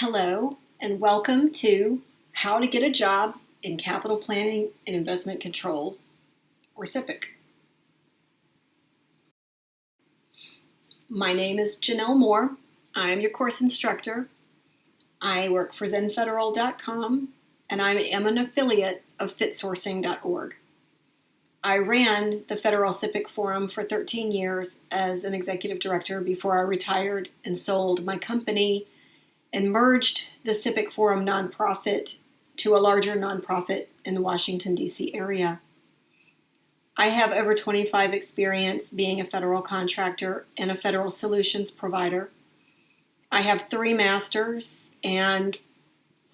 Hello, and welcome to How to Get a Job in Capital Planning and Investment Control, or CPIC. My name is Janelle Moore. I am your course instructor. I work for zenfederal.com, and I am an affiliate of fitsourcing.org. I ran the Federal CPIC Forum for 13 years as an executive director before I retired and sold my company and merged the CPIC Forum nonprofit to a larger nonprofit in the Washington, D.C. area. I have over 25 experience being a federal contractor and a federal solutions provider. I have 3 masters and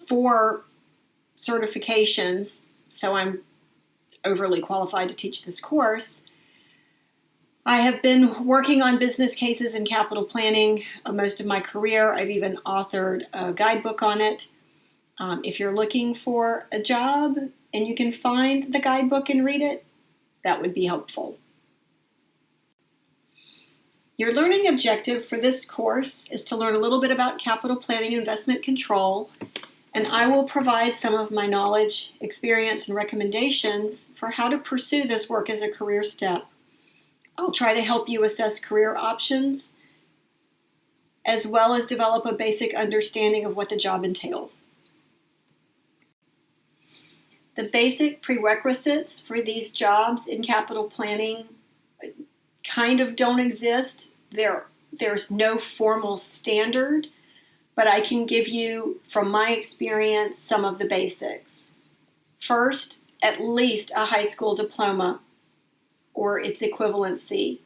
4 certifications, so I'm overly qualified to teach this course. I have been working on business cases and capital planning most of my career. I've even authored a guidebook on it. If you're looking for a job and you can find the guidebook and read it, that would be helpful. Your learning objective for this course is to learn a little bit about capital planning and investment control, and I will provide some of my knowledge, experience, and recommendations for how to pursue this work as a career step. I'll try to help you assess career options, as well as develop a basic understanding of what the job entails. The basic prerequisites for these jobs in capital planning kind of don't exist. There's no formal standard, but I can give you, from my experience, some of the basics. First, at least a high school diploma or its equivalency.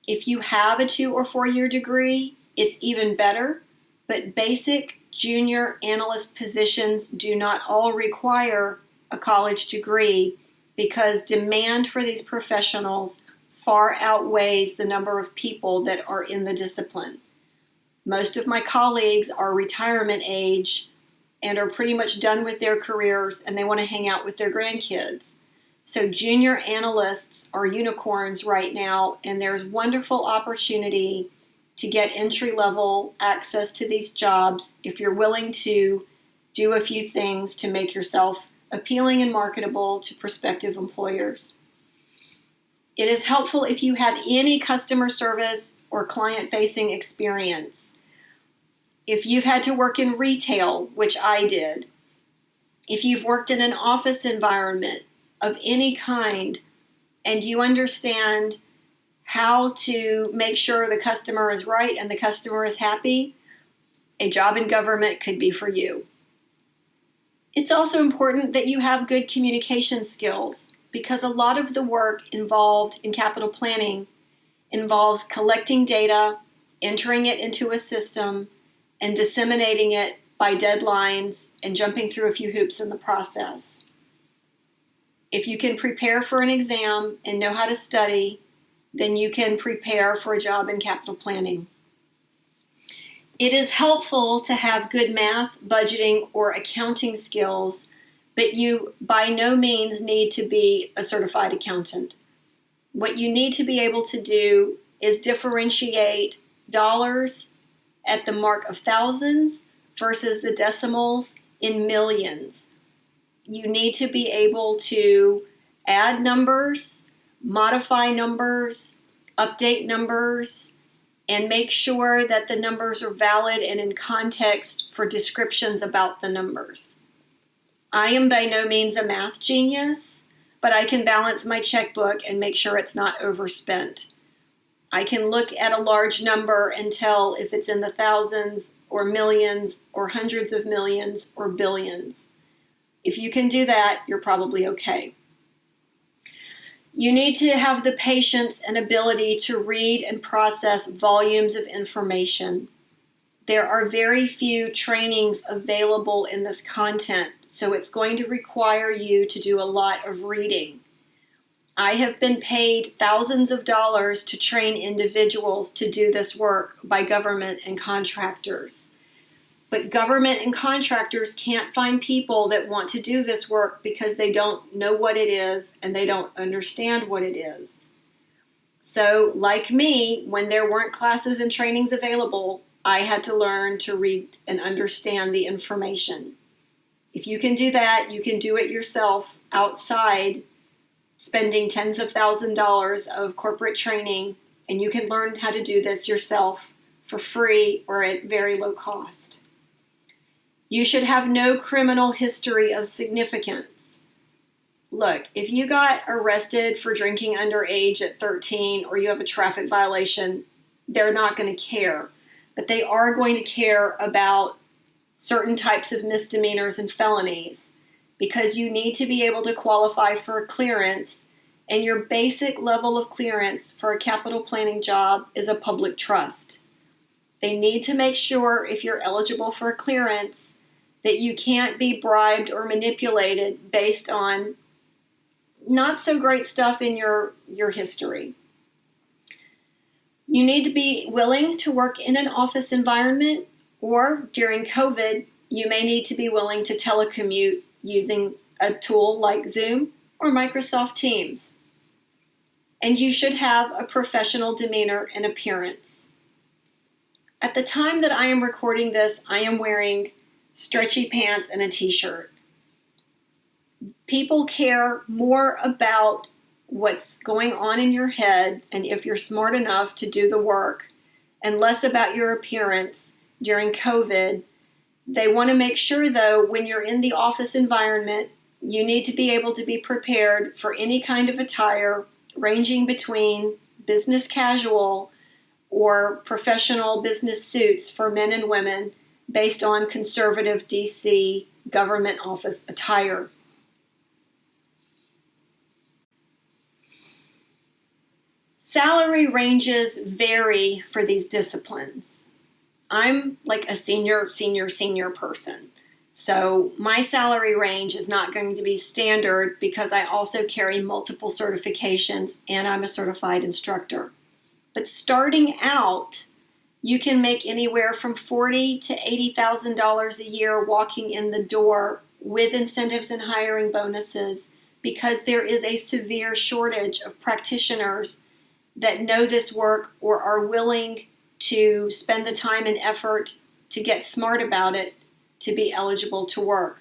If you have a 2 or 4 year degree, it's even better, but basic junior analyst positions do not all require a college degree because demand for these professionals far outweighs the number of people that are in the discipline. Most of my colleagues are retirement age and are pretty much done with their careers and they want to hang out with their grandkids. So junior analysts are unicorns right now, and there's wonderful opportunity to get entry-level access to these jobs if you're willing to do a few things to make yourself appealing and marketable to prospective employers. It is helpful if you have any customer service or client-facing experience. If you've had to work in retail, which I did, if you've worked in an office environment of any kind, and you understand how to make sure the customer is right and the customer is happy, a job in government could be for you. It's also important that you have good communication skills because a lot of the work involved in capital planning involves collecting data, entering it into a system, and disseminating it by deadlines and jumping through a few hoops in the process. If you can prepare for an exam and know how to study, then you can prepare for a job in capital planning. It is helpful to have good math, budgeting, or accounting skills, but you by no means need to be a certified accountant. What you need to be able to do is differentiate dollars at the mark of thousands versus the decimals in millions. You need to be able to add numbers, modify numbers, update numbers, and make sure that the numbers are valid and in context for descriptions about the numbers. I am by no means a math genius, but I can balance my checkbook and make sure it's not overspent. I can look at a large number and tell if it's in the thousands or millions or hundreds of millions or billions. If you can do that, you're probably okay. You need to have the patience and ability to read and process volumes of information. There are very few trainings available in this content, so it's going to require you to do a lot of reading. I have been paid thousands of dollars to train individuals to do this work by government and contractors. But government and contractors can't find people that want to do this work because they don't know what it is and they don't understand what it is. So, like me, when there weren't classes and trainings available, I had to learn to read and understand the information. If you can do that, you can do it yourself outside spending tens of thousands of dollars of corporate training, and you can learn how to do this yourself for free or at very low cost. You should have no criminal history of significance. Look, if you got arrested for drinking underage at 13 or you have a traffic violation, they're not going to care. But they are going to care about certain types of misdemeanors and felonies because you need to be able to qualify for a clearance, and your basic level of clearance for a capital planning job is a public trust. They need to make sure if you're eligible for a clearance that you can't be bribed or manipulated based on not so great stuff in your history. You need to be willing to work in an office environment, or during COVID, you may need to be willing to telecommute using a tool like Zoom or Microsoft Teams. And you should have a professional demeanor and appearance. At the time that I am recording this, I am wearing stretchy pants and a t-shirt. People care more about what's going on in your head and if you're smart enough to do the work, and less about your appearance during COVID. They want to make sure, though, when you're in the office environment, you need to be able to be prepared for any kind of attire ranging between business casual or professional business suits for men and women based on conservative DC government office attire. Salary ranges vary for these disciplines. I'm like a senior person. So my salary range is not going to be standard because I also carry multiple certifications and I'm a certified instructor. But starting out, you can make anywhere from $40,000 to $80,000 a year walking in the door with incentives and hiring bonuses because there is a severe shortage of practitioners that know this work or are willing to spend the time and effort to get smart about it to be eligible to work.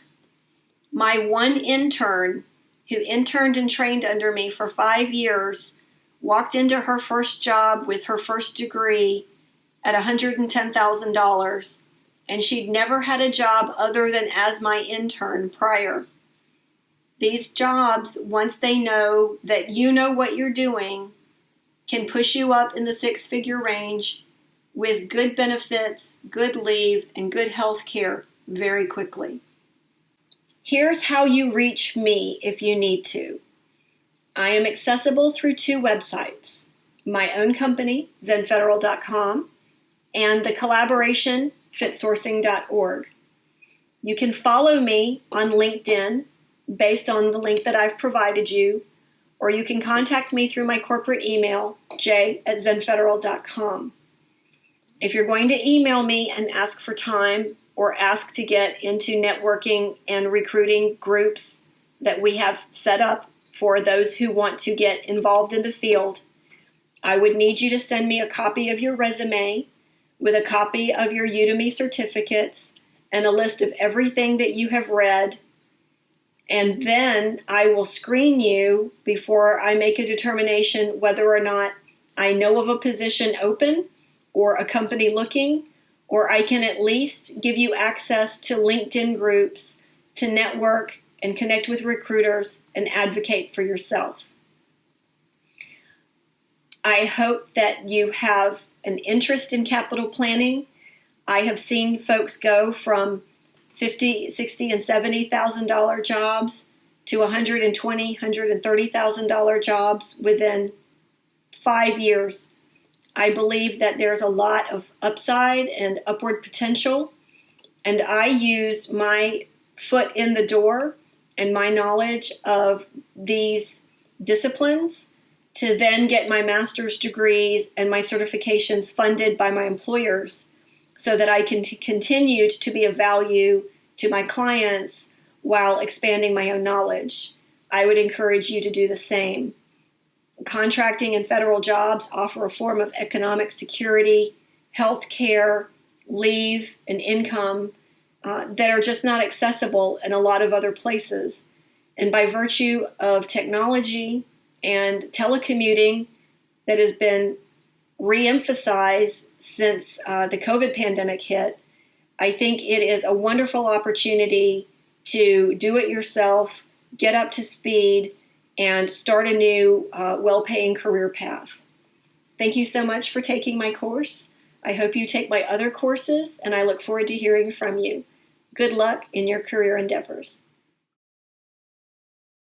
My one intern who interned and trained under me for 5 years walked into her first job with her first degree at $110,000, and she'd never had a job other than as my intern prior. These jobs, once they know that you know what you're doing, can push you up in the six-figure range with good benefits, good leave, and good health care very quickly. Here's how you reach me if you need to. I am accessible through 2 websites, my own company, zenfederal.com, and the collaboration, fitsourcing.org. You can follow me on LinkedIn based on the link that I've provided you, or you can contact me through my corporate email, j@zenfederal.com. If you're going to email me and ask for time or ask to get into networking and recruiting groups that we have set up for those who want to get involved in the field, I would need you to send me a copy of your resume with a copy of your Udemy certificates and a list of everything that you have read. And then I will screen you before I make a determination whether or not I know of a position open or a company looking, or I can at least give you access to LinkedIn groups to network and connect with recruiters and advocate for yourself. I hope that you have an interest in capital planning. I have seen folks go from $50,000, $60,000, and $70,000 jobs to $120,000, $130,000 jobs within 5 years. I believe that there's a lot of upside and upward potential, and I used my foot in the door and my knowledge of these disciplines to then get my master's degrees and my certifications funded by my employers so that I can continue to be of value to my clients while expanding my own knowledge. I would encourage you to do the same. Contracting and federal jobs offer a form of economic security, health care, leave, and income that are just not accessible in a lot of other places. And by virtue of technology and telecommuting that has been re-emphasized since the COVID pandemic hit, I think it is a wonderful opportunity to do it yourself, get up to speed, and start a new well-paying career path. Thank you so much for taking my course. I hope you take my other courses, and I look forward to hearing from you. Good luck in your career endeavors.